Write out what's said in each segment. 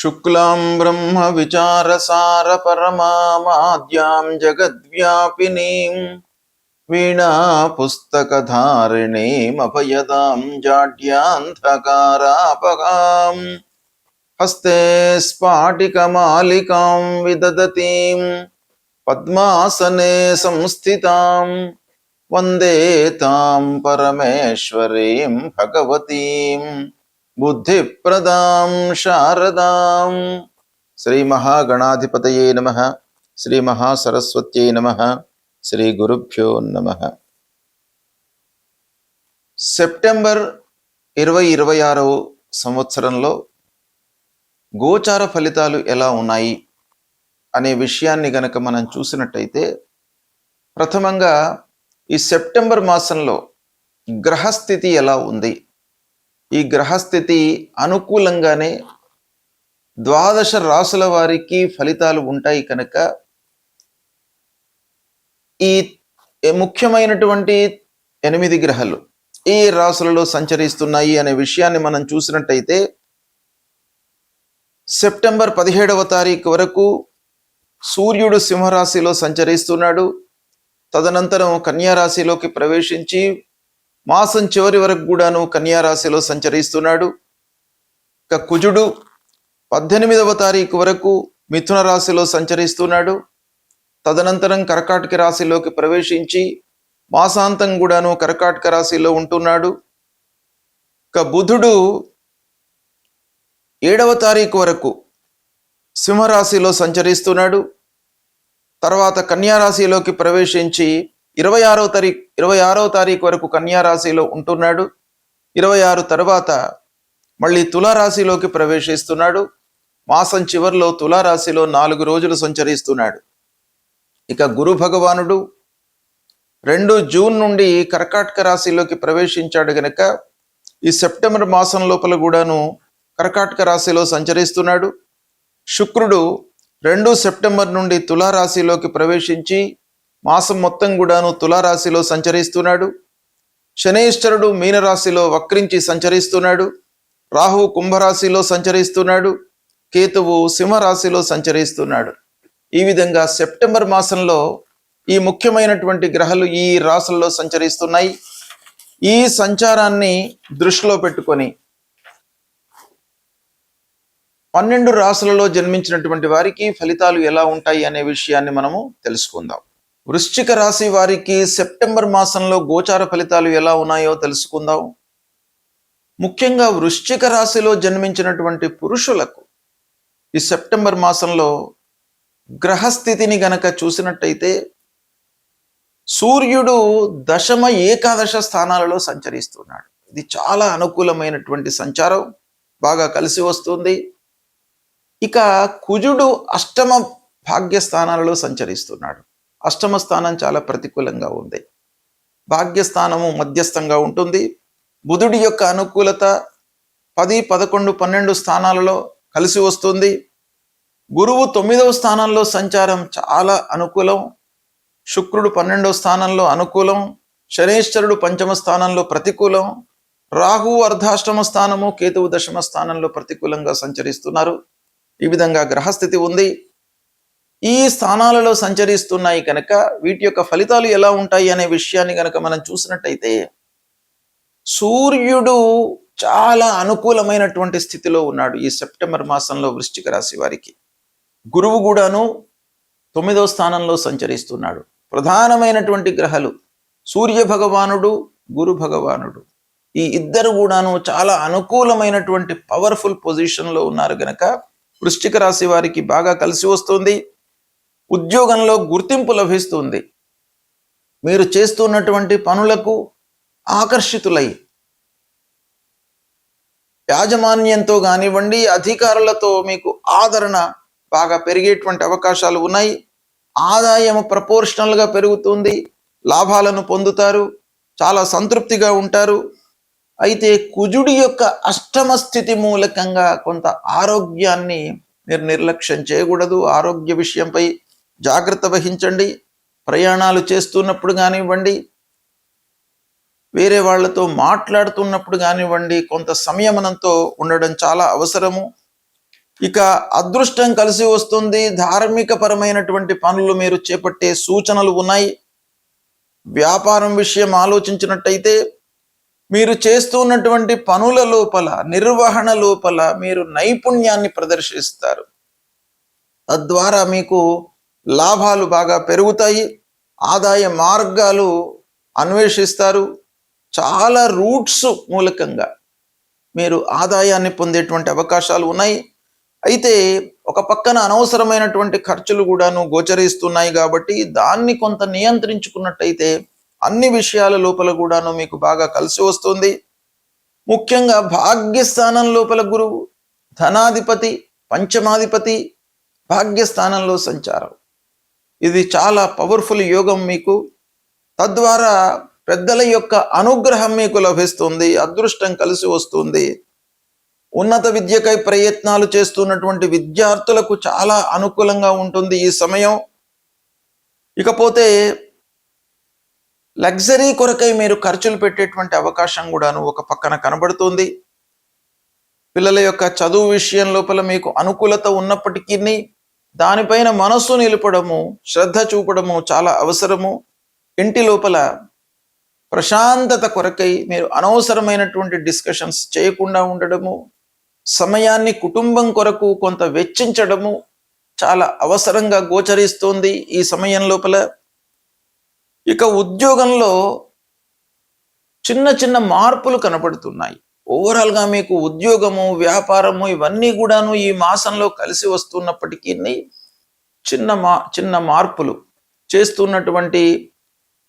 शुक्लां ब्रह्म विचारसार परमाद्यां जगद्व्यापिनीं वीणा पुस्तकधारिणीं अभयदां जाड्यान्धकारापहां हस्ते स्फाटिकमालिकां विदधतीं पद्मासने संस्थितां वन्दे तां परमेश्वरीं भगवतीं बुद्धिप्रदां शारदां। श्री महागणाधिपतये नमः। श्री महासरस्वत्यै नमः। శ్రీ గురుభ్యో నమః. సెప్టెంబర్ 2026 సంవత్సరంలో గోచార ఫలితాలు ఎలా ఉన్నాయి అనే విషయాన్ని గనక మనం చూసినట్టయితే, ప్రథమంగా ఈ సెప్టెంబర్ మాసంలో గ్రహస్థితి ఎలా ఉంది? ఈ గ్రహస్థితి అనుకూలంగానే 12 రాసుల వారికి ఫలితాలు ఉంటాయి కనుక ఈ ముఖ్యమైనటువంటి 8 గ్రహాలు ఈ రాశులలో సంచరిస్తున్నాయి అనే విషయాన్ని మనం చూసినట్టయితే, సెప్టెంబర్ 17వ తారీఖు వరకు సూర్యుడు సింహరాశిలో సంచరిస్తున్నాడు. తదనంతరం కన్యారాశిలోకి ప్రవేశించి మాసం చివరి వరకు కూడాను కన్యారాశిలో సంచరిస్తున్నాడు. ఇక కుజుడు 18వ తారీఖు వరకు మిథున రాశిలో సంచరిస్తున్నాడు. తదనంతరం కర్కాటక రాశిలోకి ప్రవేశించి మాసాంతం కూడాను కర్కాటక రాశిలో ఉంటున్నాడు. ఇక బుధుడు 7వ తారీఖు వరకు సింహరాశిలో సంచరిస్తున్నాడు. తర్వాత కన్యారాశిలోకి ప్రవేశించి 26వ తారీఖు వరకు కన్యారాశిలో ఉంటున్నాడు. 26 తర్వాత మళ్ళీ తులారాశిలోకి ప్రవేశిస్తున్నాడు. మాసం చివరిలో తులారాశిలో 4 రోజులు సంచరిస్తున్నాడు. ఇక గురు భగవానుడు 2 జూన్ నుండి కర్కాటక రాశిలోకి ప్రవేశించాడు గనక ఈ సెప్టెంబర్ మాసం లోపల కూడాను కర్కాటక రాశిలో సంచరిస్తున్నాడు. శుక్రుడు 2 సెప్టెంబర్ నుండి తులారాశిలోకి ప్రవేశించి మాసం మొత్తం కూడాను తులారాశిలో సంచరిస్తున్నాడు. శనైశ్వరుడు మీనరాశిలో వక్రించి సంచరిస్తున్నాడు. రాహువు కుంభరాశిలో సంచరిస్తున్నాడు. కేతువు సింహరాశిలో సంచరిస్తున్నాడు. ఈ విధంగా సెప్టెంబర్ మాసంలో ఈ ముఖ్యమైనటువంటి గ్రహాలు ఈ రాశుల్లో సంచరిస్తున్నాయి. ఈ సంచారాన్ని దృష్టిలో పెట్టుకొని 12 రాశులలో జన్మించినటువంటి వారికి ఫలితాలు ఎలా ఉంటాయి అనే విషయాన్ని మనము తెలుసుకుందాం. వృశ్చిక రాశి వారికి సెప్టెంబర్ మాసంలో గోచార ఫలితాలు ఎలా ఉన్నాయో తెలుసుకుందాం. ముఖ్యంగా వృశ్చిక రాశిలో జన్మించినటువంటి పురుషులకు ఈ సెప్టెంబర్ మాసంలో గ్రహస్థితిని గనక చూసినట్టయితే, సూర్యుడు దశమ ఏకాదశ స్థానాలలో సంచరిస్తున్నాడు. ఇది చాలా అనుకూలమైనటువంటి సంచారం, బాగా కలిసి వస్తుంది. ఇక కుజుడు అష్టమ భాగ్యస్థానాలలో సంచరిస్తున్నాడు. అష్టమ స్థానం చాలా ప్రతికూలంగా ఉంది. భాగ్యస్థానము మధ్యస్థంగా ఉంటుంది. బుధుడి యొక్క అనుకూలత 10, 11, 12 స్థానాలలో కలిసి వస్తుంది. గురువు 9వ స్థానంలో సంచారం చాలా అనుకూలం. శుక్రుడు 12వ స్థానంలో అనుకూలం. శనైశ్వరుడు 5వ స్థానంలో ప్రతికూలం. రాహువు అర్ధాష్టమ స్థానము, కేతువు 10వ స్థానంలో ప్రతికూలంగా సంచరిస్తున్నారు. ఈ విధంగా గ్రహస్థితి ఉంది. ఈ స్థానాలలో సంచరిస్తున్నాయి కనుక వీటి యొక్క ఫలితాలు ఎలా ఉంటాయి అనే విషయాన్ని కనుక మనం చూసినట్టయితే, సూర్యుడు చాలా అనుకూలమైనటువంటి స్థితిలో ఉన్నాడు ఈ సెప్టెంబర్ మాసంలో వృశ్చిక రాశి వారికి. గురువు కూడాను 9వ స్థానంలో సంచరిస్తున్నాడు. ప్రధానమైనటువంటి గ్రహాలు సూర్య భగవానుడు, గురు భగవానుడు, ఈ ఇద్దరు కూడాను చాలా అనుకూలమైనటువంటి పవర్ఫుల్ పొజిషన్లో ఉన్నారు గనక వృశ్చిక రాశి వారికి బాగా కలిసి వస్తుంది. ఉద్యోగంలో గుర్తింపు లభిస్తుంది. మీరు చేస్తున్నటువంటి పనులకు ఆకర్షితులై యాజమాన్యంతో కానివ్వండి, అధికారులతో మీకు ఆదరణ బాగా పెరిగేటువంటి అవకాశాలు ఉన్నాయి. ఆదాయం ప్రపోర్షనల్గా పెరుగుతుంది. లాభాలను పొందుతారు. చాలా సంతృప్తిగా ఉంటారు. అయితే కుజుడి యొక్క అష్టమ స్థితి మూలకంగా కొంత ఆరోగ్యాన్ని మీరు నిర్లక్ష్యం చేయకూడదు. ఆరోగ్య విషయంపై జాగ్రత్త వహించండి. ప్రయాణాలు చేస్తున్నప్పుడు కానివ్వండి, వేరే వాళ్ళతో మాట్లాడుతున్నప్పుడు కానివ్వండి కొంత సంయమనంతో ఉండడం చాలా అవసరము. ఇక అదృష్టం కలిసి వస్తుంది. ధార్మిక పరమైనటువంటి పనులు మీరు చేపట్టే సూచనలు ఉన్నాయి. వ్యాపారం విషయం ఆలోచించినట్టయితే మీరు చేస్తున్నటువంటి పనుల లోపల, నిర్వహణ లోపల మీరు నైపుణ్యాన్ని ప్రదర్శిస్తారు. తద్వారా మీకు లాభాలు బాగా పెరుగుతాయి. ఆదాయ మార్గాలు అన్వేషిస్తారు. చాలా రూట్స్ మూలకంగా మీరు ఆదాయాన్ని పొందేటువంటి అవకాశాలు ఉన్నాయి. అయితే ఒక పక్కన అనవసరమైనటువంటి ఖర్చులు కూడాను గోచరిస్తున్నాయి కాబట్టి దాన్ని కొంత నియంత్రించుకున్నట్టయితే అన్ని విషయాల లోపల కూడాను మీకు బాగా కలిసి వస్తుంది. ముఖ్యంగా భాగ్యస్థానం లోపల గురువు, ధనాధిపతి, పంచమాధిపతి భాగ్యస్థానంలో సంచారం. ఇది చాలా పవర్ఫుల్ యోగం మీకు. తద్వారా పెద్దల యొక్క అనుగ్రహం మీకు లభిస్తుంది. అదృష్టం కలిసి వస్తుంది. ఉన్నత విద్యకై ప్రయత్నాలు చేస్తున్నటువంటి విద్యార్థులకు చాలా అనుకూలంగా ఉంటుంది ఈ సమయం. ఇకపోతే లగ్జరీ కొరకై మీరు ఖర్చులు పెట్టేటువంటి అవకాశం కూడాను ఒక పక్కన కనబడుతుంది. పిల్లల యొక్క చదువు విషయం లోపల మీకు అనుకూలత ఉన్నప్పటికీ దానిపైన మనస్సు నిలపడము, శ్రద్ధ చూపడము చాలా అవసరము. ఇంటి లోపల ప్రశాంతత కొరకై మీరు అనవసరమైనటువంటి డిస్కషన్స్ చేయకుండా ఉండడము, సమయాన్ని కుటుంబం కొరకు కొంత వెచ్చించడము చాలా అవసరంగా గోచరిస్తోంది ఈ సమయం లోపల. ఇక ఉద్యోగంలో చిన్న చిన్న మార్పులు కనబడుతున్నాయి. ఓవరాల్గా మీకు ఉద్యోగము, వ్యాపారము ఇవన్నీ కూడాను ఈ మాసంలో కలిసి వస్తున్నప్పటికీ చిన్న మార్పులు చేస్తున్నటువంటి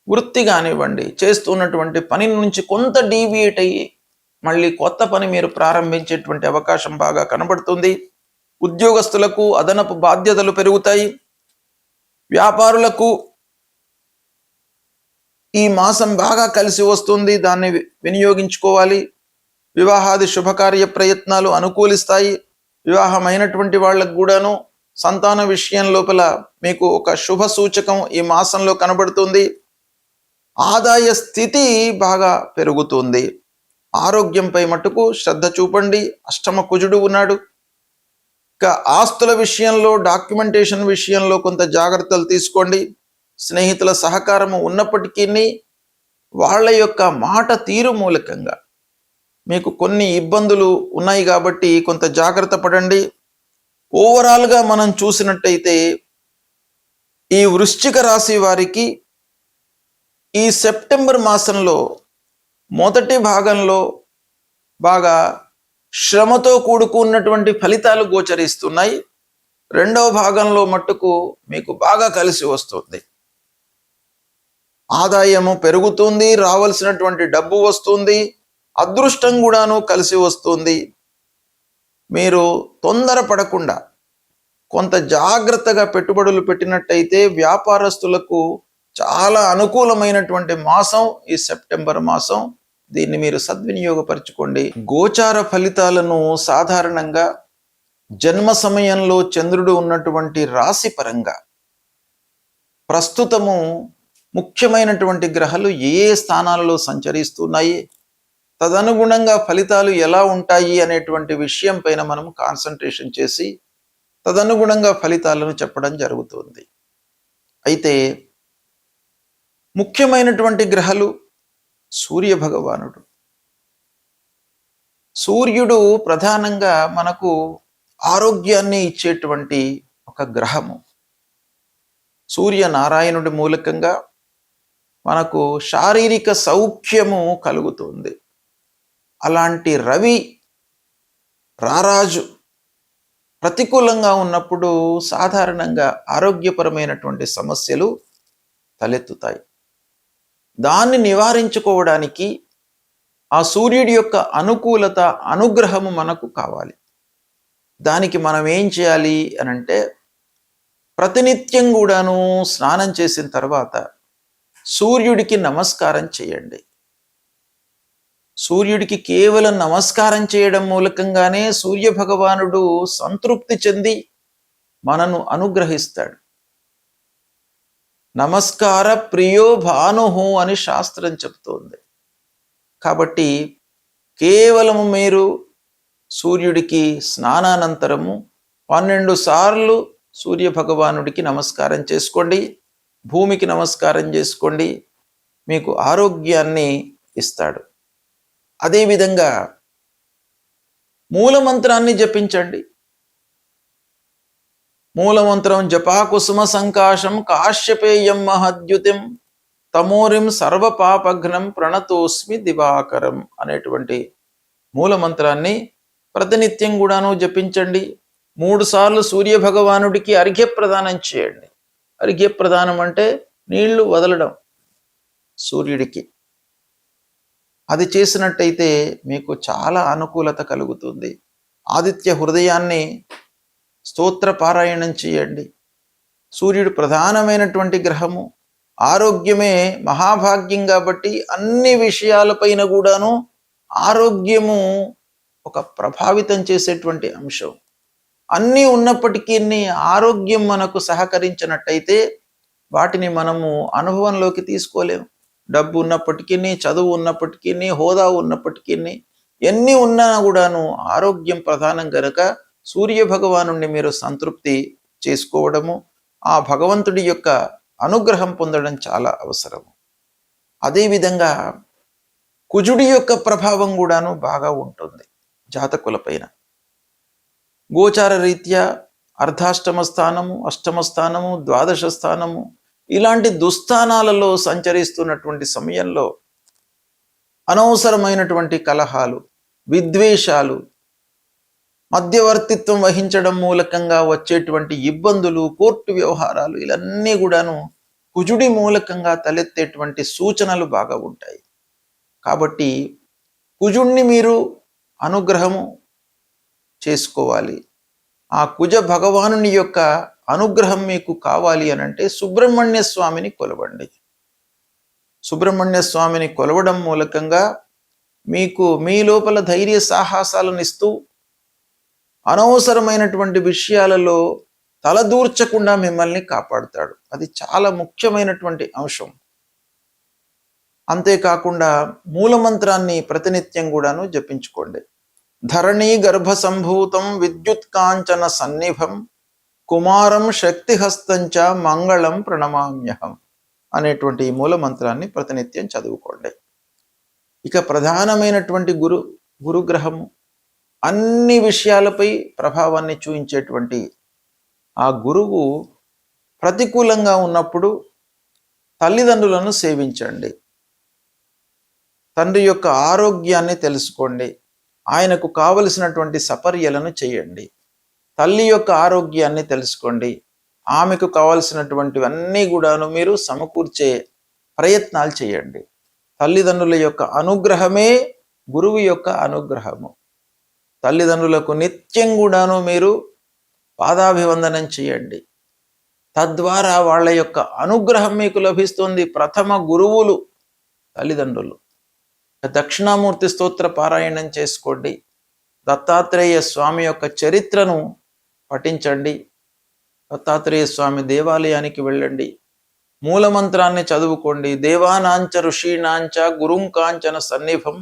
వృత్తి కానివ్వండి, చేస్తున్నటువంటి పని నుంచి కొంత డీవియేట్ అయ్యి మళ్ళీ కొత్త పని మీరు ప్రారంభించేటువంటి అవకాశం బాగా కనబడుతుంది. ఉద్యోగస్తులకు అదనపు బాధ్యతలు పెరుగుతాయి. వ్యాపారులకు ఈ మాసం బాగా కలిసి వస్తుంది, దాన్ని వినియోగించుకోవాలి. వివాహాది శుభకార్య ప్రయత్నాలు అనుకూలిస్తాయి. వివాహమైనటువంటి వాళ్ళకు కూడాను సంతాన విషయం లోపల మీకు ఒక శుభ సూచకం ఈ మాసంలో కనబడుతుంది. ఆదాయ స్థితి బాగా పెరుగుతుంది. ఆరోగ్యంపై మటుకు శ్రద్ధ చూపండి. అష్టమ కుజుడు ఉన్నాడు. ఇక ఆస్తుల విషయంలో, డాక్యుమెంటేషన్ విషయంలో కొంత జాగ్రత్తలు తీసుకోండి. స్నేహితుల సహకారము ఉన్నప్పటికీ వాళ్ళ యొక్క మాట తీరు మూలకంగా మీకు కొన్ని ఇబ్బందులు ఉన్నాయి కాబట్టి కొంత జాగ్రత్త పడండి. ఓవరాల్గా మనం చూసినట్టయితే ఈ వృశ్చిక రాశి వారికి ఈ సెప్టెంబర్ మాసంలో మొదటి భాగంలో బాగా శ్రమతో కూడుకున్నటువంటి ఫలితాలు గోచరిస్తున్నాయి. రెండవ భాగంలో మట్టుకు మీకు బాగా కలిసి వస్తుంది. ఆదాయము పెరుగుతుంది, రావాల్సినటువంటి డబ్బు వస్తుంది, అదృష్టం కూడాను కలిసి వస్తుంది. మీరు తొందరపడకుండా కొంత జాగ్రత్తగా పెట్టుబడులు పెట్టినట్టయితే వ్యాపారస్తులకు చాలా అనుకూలమైనటువంటి మాసం ఈ సెప్టెంబర్ మాసం. దీన్ని మీరు సద్వినియోగపరచుకోండి. గోచార ఫలితాలను సాధారణంగా జన్మ సమయంలో చంద్రుడు ఉన్నటువంటి రాశి పరంగా ప్రస్తుతము ముఖ్యమైనటువంటి గ్రహాలు ఏ స్థానాలలో సంచరిస్తున్నాయి, తదనుగుణంగా ఫలితాలు ఎలా ఉంటాయి అనేటువంటి విషయం పైన మనం కాన్సన్ట్రేషన్ చేసి తదనుగుణంగా ఫలితాలను చెప్పడం జరుగుతుంది. అయితే ముఖ్యమైనటువంటి గ్రహాలు సూర్య భగవానుడు. సూర్యుడు ప్రధానంగా మనకు ఆరోగ్యాన్ని ఇచ్చేటువంటి ఒక గ్రహము. సూర్యనారాయణుడి మూలకంగా మనకు శారీరక సౌఖ్యము కలుగుతుంది. అలాంటి రవి రారాజు ప్రతికూలంగా ఉన్నప్పుడు సాధారణంగా ఆరోగ్యపరమైనటువంటి సమస్యలు తలెత్తుతాయి. దాన్ని నివారించుకోవడానికి ఆ సూర్యుడి యొక్క అనుకూలత, అనుగ్రహము మనకు కావాలి. దానికి మనం ఏం చేయాలి అనంటే ప్రతినిత్యం కూడాను స్నానం చేసిన తర్వాత సూర్యుడికి నమస్కారం చేయండి. సూర్యుడికి కేవలం నమస్కారం చేయడం మూలకంగానే సూర్య భగవానుడు సంతృప్తి చెంది మనను అనుగ్రహిస్తాడు. నమస్కార ప్రియో భానుహు అని శాస్త్రం చెప్తోంది. కాబట్టి కేవలము మీరు సూర్యుడికి స్నానానంతరము 12 సార్లు సూర్య భగవానుడికి నమస్కారం చేసుకోండి, భూమికి నమస్కారం చేసుకోండి, మీకు ఆరోగ్యాన్ని ఇస్తాడు. అదేవిధంగా మూలమంత్రాన్ని జపించండి. మూలమంత్రం జపాకుసుమ సంకాశం కాశ్యపేయం మహద్యుతిం తమోరిం సర్వపాపఘ్నం ప్రణతోస్మి దివాకరం అనేటువంటి మూలమంత్రాన్ని ప్రతినిత్యం కూడాను జపించండి. 3 సార్లు సూర్య భగవానుడికి అర్ఘ్యప్రదానం చేయండి. అర్ఘ్యప్రదానం అంటే నీళ్లు వదలడం సూర్యుడికి. అది చేసినట్టయితే మీకు చాలా అనుకూలత కలుగుతుంది. ఆదిత్య హృదయాన్ని స్తోత్ర పారాయణం చేయండి. సూర్యుడు ప్రధానమైనటువంటి గ్రహము. ఆరోగ్యమే మహాభాగ్యం కాబట్టి అన్ని విషయాలపైన కూడాను ఆరోగ్యము ఒక ప్రభావితం చేసేటువంటి అంశం. అన్నీ ఉన్నప్పటికీ ఆరోగ్యం మనకు సహకరించినట్టయితే వాటిని మనము అనుభవంలోకి తీసుకోలేము. డబ్బు ఉన్నప్పటికీ, చదువు ఉన్నప్పటికీ, హోదా ఉన్నప్పటికీ, ఎన్ని ఉన్నా కూడాను ఆరోగ్యం ప్రధానం గనక సూర్య భగవానుణ్ణి మీరు సంతృప్తి చేసుకోవడము, ఆ భగవంతుడి యొక్క అనుగ్రహం పొందడం చాలా అవసరము. అదేవిధంగా కుజుడి యొక్క ప్రభావం కూడాను బాగా ఉంటుంది జాతకులపైన. గోచార రీత్యా అర్ధాష్టమ స్థానము, అష్టమ స్థానము, ద్వాదశ స్థానము ఇలాంటి దుస్థానాలలో సంచరిస్తున్నటువంటి సమయంలో అనవసరమైనటువంటి కలహాలు, విద్వేషాలు, మధ్యవర్తిత్వం వహించడం మూలకంగా వచ్చేటువంటి ఇబ్బందులు, కోర్టు వ్యవహారాలు ఇవన్నీ కూడాను కుజుడి మూలకంగా తలెత్తేటువంటి సూచనలు బాగా ఉంటాయి. కాబట్టి కుజుడిని మీరు అనుగ్రహము చేసుకోవాలి. ఆ కుజ భగవానుని యొక్క అనుగ్రహం మీకు కావాలి అనంటే సుబ్రహ్మణ్య స్వామిని కొలవండి. సుబ్రహ్మణ్య స్వామిని కొలవడం మూలకంగా మీకు మీ లోపల ధైర్య సాహసాలను ఇస్తూ అనవసరమైనటువంటి విషయాలలో తలదూర్చకుండా మిమ్మల్ని కాపాడుతాడు. అది చాలా ముఖ్యమైనటువంటి అంశం. అంతేకాకుండా మూలమంత్రాన్ని ప్రతినిత్యం కూడాను జపించుకోండి. ధరణీ గర్భ సంభూతం విద్యుత్ కాంచన సన్నిభం కుమారం శక్తిహస్తంచ మంగళం ప్రణమామ్యహం అనేటువంటి మూలమంత్రాన్ని ప్రతినిత్యం చదువుకోండి. ఇక ప్రధానమైనటువంటి గురుగ్రహము అన్ని విషయాలపై ప్రభావాన్ని చూపించేటువంటి ఆ గురువు ప్రతికూలంగా ఉన్నప్పుడు తల్లిదండ్రులను సేవించండి. తండ్రి యొక్క ఆరోగ్యాన్ని తెలుసుకోండి. ఆయనకు కావలసినటువంటి సపర్యలను చేయండి. తల్లి యొక్క ఆరోగ్యాన్ని తెలుసుకోండి. ఆమెకు కావలసినటువంటివన్నీ కూడాను మీరు సమకూర్చే ప్రయత్నాలు చేయండి. తల్లిదండ్రుల యొక్క అనుగ్రహమే గురువు యొక్క అనుగ్రహము. తల్లిదండ్రులకు నిత్యం కూడాను మీరు పాదాభివందనం చేయండి. తద్వారా వాళ్ళ యొక్క అనుగ్రహం మీకు లభిస్తుంది. ప్రథమ గురువులు తల్లిదండ్రులు. దక్షిణామూర్తి స్తోత్ర పారాయణం చేసుకోండి. దత్తాత్రేయ స్వామి యొక్క చరిత్రను పఠించండి. దత్తాత్రేయ స్వామి దేవాలయానికి వెళ్ళండి. మూలమంత్రాన్ని చదువుకోండి. దేవానాంచ ఋషీణాంచ గురుంకాంచన సన్నిభం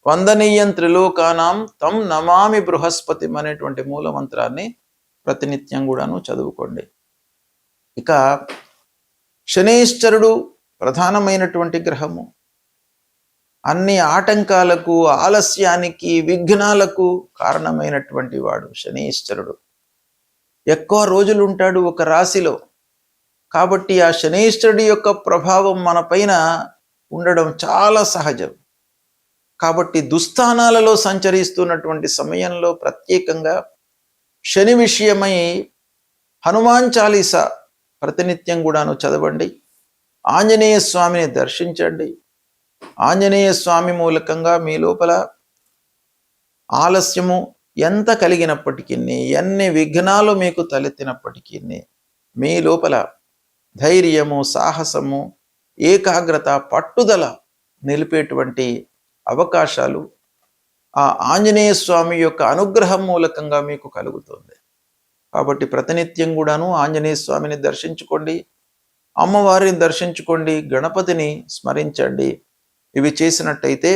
వందనీయం త్రిలోకానాం తం నమామి బృహస్పతి అనేటువంటి మూలమంత్రాన్ని ప్రతినిత్యం కూడాను చదువుకోండి. ఇక శనీశ్వరుడు ప్రధానమైనటువంటి గ్రహము. అన్ని ఆటంకాలకు, ఆలస్యానికి, విఘ్నాలకు కారణమైనటువంటి వాడు శనీశ్వరుడు. ఎక్కువ రోజులు ఉంటాడు ఒక రాశిలో. కాబట్టి ఆ శనీశ్వరుడి యొక్క ప్రభావం మన పైన ఉండడం చాలా సహజం. కాబట్టి దుస్థానాలలో సంచరిస్తున్నటువంటి సమయంలో ప్రత్యేకంగా శని విషయమై హనుమాన్ చాలీసా ప్రతినిత్యం కూడాను చదవండి. ఆంజనేయ స్వామిని దర్శించండి. ఆంజనేయ స్వామి మూలకంగా మీ లోపల ఆలస్యము ఎంత కలిగినప్పటికీ, ఎన్ని విఘ్నాలు మీకు తలెత్తినప్పటికీ మీ లోపల ధైర్యము, సాహసము, ఏకాగ్రత, పట్టుదల నిలిపేటువంటి అవకాశాలు ఆ ఆంజనేయ స్వామి యొక్క అనుగ్రహం మూలకంగా మీకు కలుగుతుంది. కాబట్టి ప్రతినిత్యం కూడాను ఆంజనేయ స్వామిని దర్శించుకోండి, అమ్మవారిని దర్శించుకోండి, గణపతిని స్మరించండి. ఇవి చేసినట్టయితే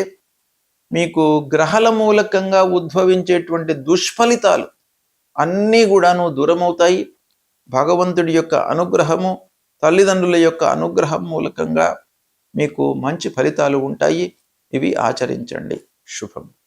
మీకు గ్రహాల మూలకంగా ఉద్భవించేటువంటి దుష్ఫలితాలు అన్నీ కూడాను దూరమవుతాయి. భగవంతుడి యొక్క అనుగ్రహము, తల్లిదండ్రుల యొక్క అనుగ్రహం మూలకంగా మీకు మంచి ఫలితాలు ఉంటాయి. ఇవి ఆచరించండి. శుభం.